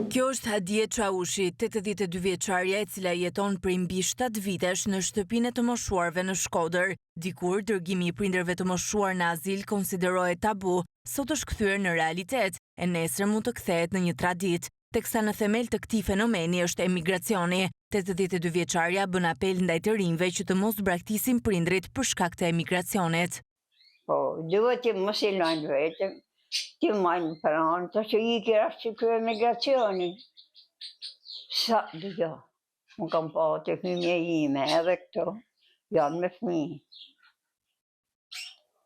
Kjo është Hadie Çaushi, 82 vjeçaria e cila jeton prej mbi 7 vitesh në shtëpinë e të moshuarve në Shkodër. Dikur dërgimi i prindërve të moshuar në azil konsiderohej tabu, sot është kthyer në realitet, e nesër mund të kthehet në një traditë, teksa në themel të këtij fenomeni është emigracioni. 82 vjeçaria bën apel ndaj të rinjve që të mos braktisin prindrit për shkak të emigracionit. Po, duhet të mos i lajnë vetëm. Ti majnë pranë, të që i kira që kjo emigracioni. Sa jo, më kam pa të fëmije ime edhe këto, janë me fëmijë.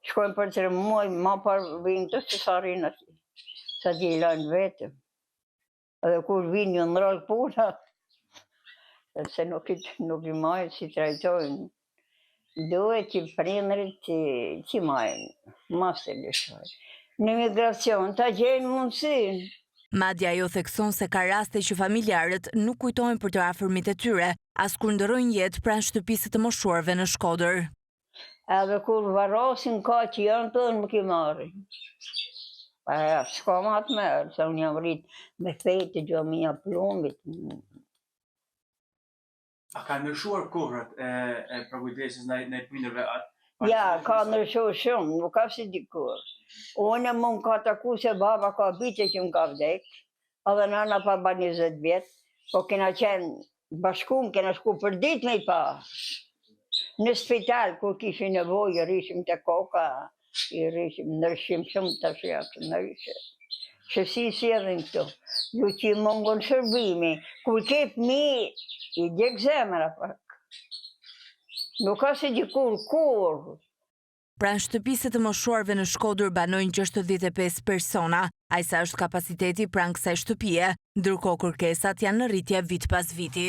Shkojnë për 3 muaj, ma par vinë të se sa rinë ati, sa ti i lajnë vetëm. Edhe kur vinë ju në rallë puna, se nuk i majnë si trajtojnë. Duhet që prindrit që majnë, mas të lëshojnë. Në migracion të gjenë mundësin. Madja ajo thekson se ka raste që familjarët nuk kujtojnë për të afërmit e tyre, as kur ndërrojnë jetë pranë shtëpisë të moshuarve në Shkodër. Edhe kur varasin ka që janë të në më ki marrin. S'ka ma të merë, se unë jam rritë me fejtë gjomia plumbit. A ka ndryshuar kohrat e përkujdesis në prindërve atë? Ja, ka ndryshuar shumë, nuk ka si dikur. Unë më ka taku se baba ka bite që më ka vdek, edhe nana pa ba 20 vjetë, po kena qenë bashkum, kena shku për ditë me i pa. Në spital, kur kishë nevojë, rishim të koka, i rishim, nërshim shumë të shjatë, nërshim. Që si edhin këtu, ju që i mungon shërbimi, kur ke fëmijë, i gjek zemra pak. Nuk ka si dikur kur. Pranë shtëpisë të moshuarve në Shkodër banojnë 65 persona, ajsa është kapaciteti pranë kësaj shtëpie, ndërkohë kërkesat janë në rritje vit pas viti.